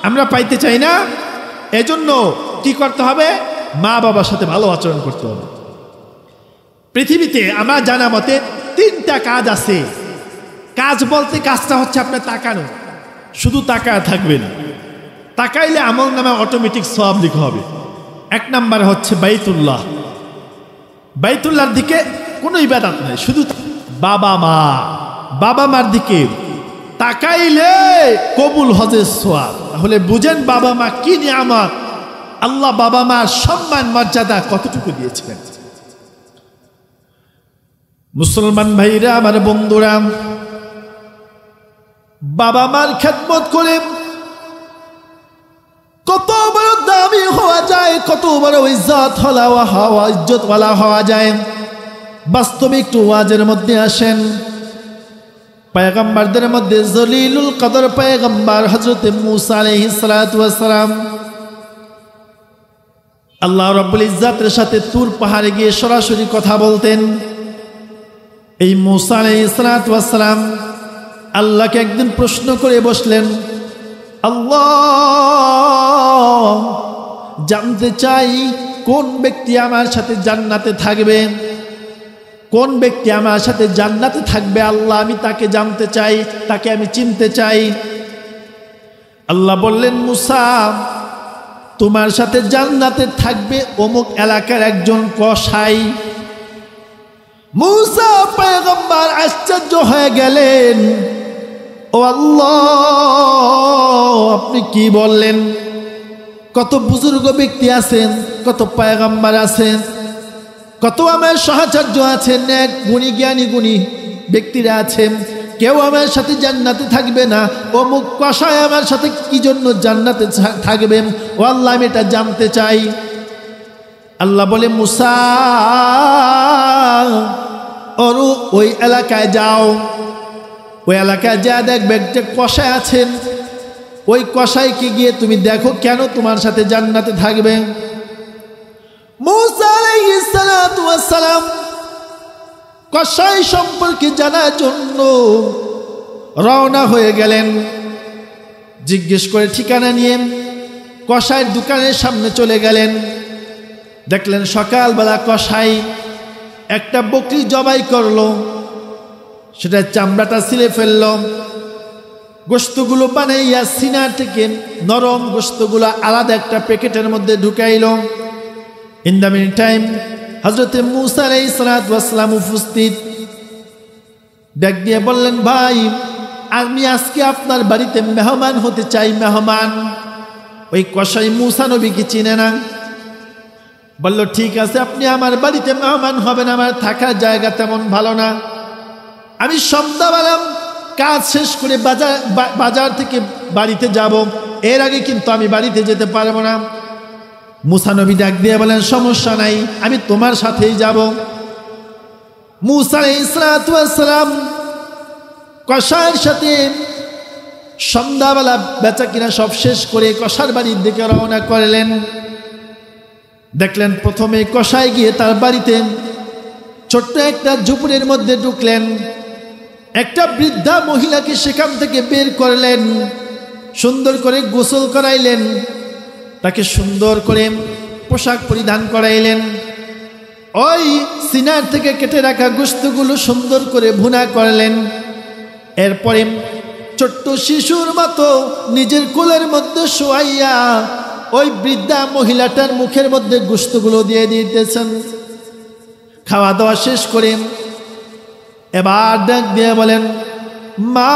আমরা পাইতে চাই না? এজন্য কি করতে হবে? মা বাবার সাথে ভালো আচরণ করতে হবে। পৃথিবীতে আমার জানা মতে 3টা কাজ আছে। কাজ বলতে কাজটা হচ্ছে আপনার তাকানো, শুধু তাকায় থাকবেন, তাকাইলে আমল নামে অটোমেটিক সওয়াব লিখা হবে। 1 নাম্বার হচ্ছে বাইতুল্লাহ। বাইতুল্লাহর দিকে কোনো ইবাদত নাই, শুধু বাবা মার দিকে তাকাইলে কবুল হজের সওয়াব। তাহলে বুঝেন বাবা মা কি নিয়ামত, আল্লাহ বাবা মার সম্মান মর্যাদা কতটুকু দিয়েছিলেন। মুসলমান ভাইরা, আমার বন্ধুরা, বাবা মার খেদমত করে কত বড় দামি হওয়া যায়, কত বড় ইজ্জতওয়ালা হওয়া যায়। বাস্তবে একটু ওয়াজের মধ্যে আসেন। পয়গম্বরদের মধ্যে জলিলুল কদর পয়গম্বর হযরত মূসা আলাইহিস সালাতু ওয়াস সালাম আল্লাহ রাব্বুল ইজ্জতের সাথে তুর পাহাড়ে গিয়ে সরাসরি কথা বলতেন। এই মূসা আলাইহিস সালাতু ওয়াস সালাম আল্লাহকে একদিন প্রশ্ন করে বসলেন, আল্লাহ, জানতে চাই কোন ব্যক্তি আমার সাথে জান্নাতে থাকবে, কোন ব্যক্তি আমার সাথে জান্নাতে থাকবে। আল্লাহ, আমি তাকে জানতে চাই, তাকে আমি চিনতে চাই। আল্লাহ বললেন, মূসা, তোমার সাথে জান্নাতে থাকবে অমুক এলাকার একজন কসাই। মূসা পয়গম্বর আশ্চর্য হয়ে গেলেন, ও আল্লাহ, আপনি কি বললেন? কত বুজুর্গ ব্যক্তি আছেন, কত পয়গম্বর আছেন, কত আমার সহচর্য আছেন, এক গুণী জ্ঞানী গুণী ব্যক্তিরা আছেন, কেউ আমার সাথে জান্নাতে থাকবে না। অমুক কসাই আমার সাথে কি জন্য জান্নাতে থাকবেন? ও আল্লাহ, আমি এটা জানতে চাই। আল্লাহ বলে, মূসা, ওই এলাকায় যাও, ওই এলাকায় যা দেখবে একটা কসাই আছেন, ওই কসাইকে গিয়ে তুমি দেখো কেন তোমার সাথে জান্নাতে থাকবে। মূসা আলাইহিস সালাতু ওয়াস সালাম কসাই সম্পর্কে জানার জন্য রওনা হয়ে গেলেন। জিজ্ঞেস করে ঠিকানা নিয়ে কসাইয়ের দোকানের সামনে চলে গেলেন। দেখলেন সকালবেলা কসাই একটা বকরি জবাই করলো, সেটা চামড়াটা ছিলে ফেললো, গোশতগুলো বানাইয়া সিনা থেকে নরম গোশতগুলো আলাদা একটা প্যাকেটের মধ্যে ঢুকাইল। ইন দ্য মিন টাইম হযরত মূসা আলাইহিস সালাতু ওয়াস সালাম উপস্থিত। ডাক দিয়ে বললেন, ভাই, আমি আজকে আপনার বাড়িতে মেহমান হতে চাই। মেহমান। ওই কসাই মূসা নবীকে চিনে না। বলল, ঠিক আছে, আপনি আমার বাড়িতে মেহমান হবেন, আমার থাকার জায়গা তেমন ভালো না। আমি সন্ধ্যাবেলা কাজ শেষ করে বাজার থেকে বাড়িতে যাব, এর আগে কিন্তু আমি বাড়িতে যেতে পারবো না। মূসা নবী ডাক দিয়ে বলেন, সমস্যা নাই, আমি তোমার সাথেই যাব। মূসা আলাইহিস সালাতু ওয়াস সালাম কসাইয়ের সাথে সন্ধ্যাবেলা বেচা কিনা সব শেষ করে কসার বাড়ির দিকে রওনা করলেন। দেখলেন প্রথমে কসাই গিয়ে তার বাড়িতে ছোট্ট একটা ঝুপড়ির মধ্যে ঢুকলেন। একটা বৃদ্ধা মহিলাকে সেখান থেকে বের করলেন, সুন্দর করে গোসল করাইলেন, তাকে সুন্দর করে পোশাক পরিধান করাইলেন। ওই সিনার থেকে কেটে রাখা গোশতগুলো সুন্দর করে ভুনা করলেন। এরপরে ছোট্ট শিশুর মতো নিজের কোলের মধ্যে শোয়াইয়া ওই বৃদ্ধা মহিলাটার মুখের মধ্যে গোশতগুলো দিয়ে দিতেছেন। খাওয়া দাওয়া শেষ করে এবার ডাক দিয়ে বলেন, মা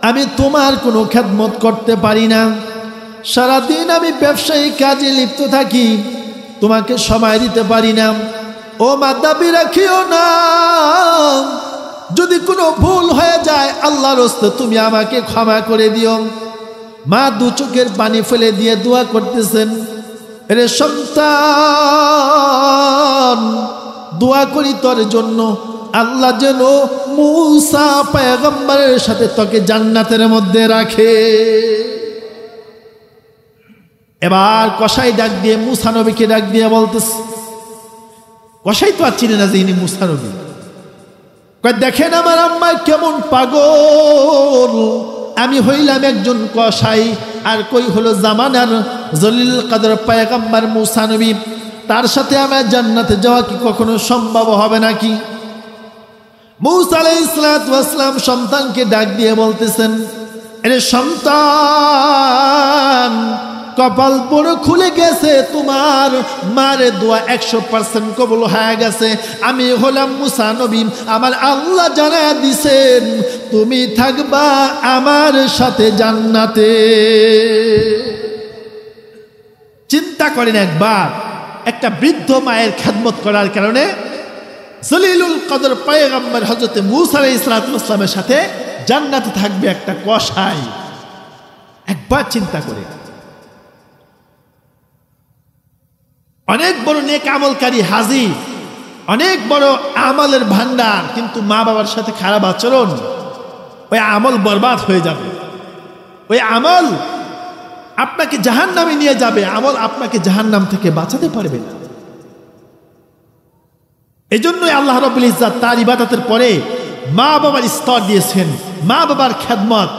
আমি তোমার কোনো খেদমত করতে পারি না, সারাদিন আমি ব্যবসায়িক কাজে লিপ্ত থাকি, তোমাকে সময় দিতে পারি না। ও মা দাবি রাখিও না, যদি কোনো ভুল হয়ে যায় আল্লাহর রাস্তায় তুমি আমাকে ক্ষমা করে দিও। মা দু চোখের পানি ফেলে দিয়ে দোয়া করতেছেন, রে সন্তান দোয়া করি তোর জন্য আল্লাহ যেন মূসা পয়গম্বরের সাথে তোকে জান্নাতের মধ্যে রাখে। এবার কসাই ডাক দিয়ে মূসা নবীকে ডাক দিয়ে বলতেছে, কসাই তো আর চিনে না যে ইনি মূসা নবী। দেখেন আমার আম্মা কেমন পাগল, আমি হইলাম একজন কসাই আর কই হলো জামানার জলিল কাদের পয়গম্বর মূসা নবী, তার সাথে আমার জান্নাতে যাওয়া কি কখনো সম্ভব হবে নাকি? মূসা আলাইহিস সালাতু ওয়াস সালাম সন্তানকে ডাক দিয়ে বলতেছেন, আরে সন্তান কপাল বড় খুলে গেছে, তোমার মারে দোয়া 100% কবুল হয়ে গেছে। আমি হলাম মূসা নবী, আমার আল্লাহ জানায়া দিছেন তুমি থাকবা আমার সাথে জান্নাতে। চিন্তা করেন একবার, একটা বৃদ্ধ মায়ের খেদমত করার কারণে জলিলুল কদর পয়গম্বর হযরত মূসা আলাইহিস সালাতু ওয়াস সালামের সাথে জান্নাতে থাকবে একটা কসাই। একবার চিন্তা করে, অনেক বড় নেক আমলকারী হাজী, অনেক বড় আমলের ভান্ডার, কিন্তু মা বাবার সাথে খারাপ আচরণ, ওই আমল বরবাদ হয়ে যাবে। ওই আমল আপনাকে জাহান্নামে নিয়ে যাবে, আমল আপনাকে জাহান্নাম থেকে বাঁচাতে পারবে না। এই জন্যই আল্লাহ রাব্বুল ইজ্জাত তার ইবাদতের পরে মা বাবার স্তর দিয়েছেন। মা বাবার খেদমত,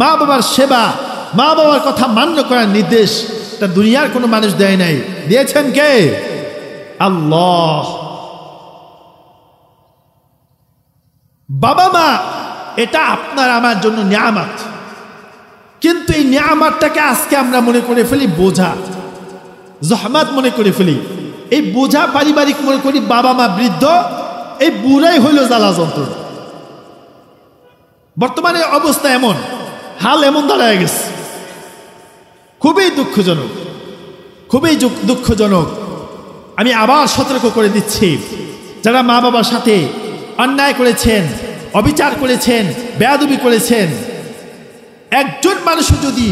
মা বাবার সেবা, মা বাবার কথা মান্য করার নির্দেশ তা দুনিয়ার কোনো মানুষ দেয় নাই, দিয়েছেন কে? আল্লাহ। বাবা মা এটা আপনার আমার জন্য নিয়ামত, কিন্তু এই নিয়ামতটাকে আজকে আমরা মনে করে ফেলি বোঝা, জহমত মনে করে ফেলি। এই বোঝা পারিবারিক মনে করি, বাবা মা বৃদ্ধ, এই বুড়াই হইল জ্বালা যন্ত্রণা। বর্তমানে অবস্থা এমন, হাল এমন দাঁড়ায় গেছে, খুবই দুঃখজনক, খুবই দুঃখজনক। আমি আবার সতর্ক করে দিচ্ছি, যারা মা বাবার সাথে অন্যায় করেছেন, অবিচার করেছেন, বেয়াদবি করেছেন, একজন মানুষ যদি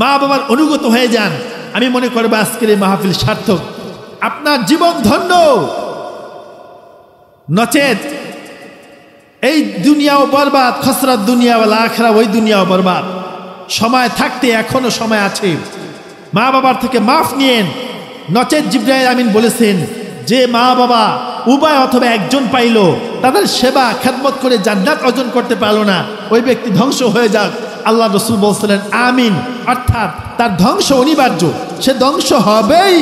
মা বাবার অনুগত হয়ে যান, আমি মনে করব আজকের এই মাহফিল সার্থক, আপনার জীবন ধন্য। নচেত এই দুনিয়াও বরবাদ, খসরাত দুনিয়া ওয়াল আখিরা, ওই দুনিয়াও বরবাদ। সময় থাকতে এখনো সময় আছে, মা বাবার থেকে মাফ নিয়েন। নচেত জিবরাইল আমিন বলেছেন যে মা বাবা উভয় অথবা একজন পাইল, তাদের সেবা খেদমত করে জান্নাত অর্জন করতে পারলো না, ওই ব্যক্তি ধ্বংস হয়ে যাক। আল্লাহ রাসূল বলছিলেন আমিন, অর্থাৎ তার ধ্বংস অনিবার্য, সে ধ্বংস হবেই।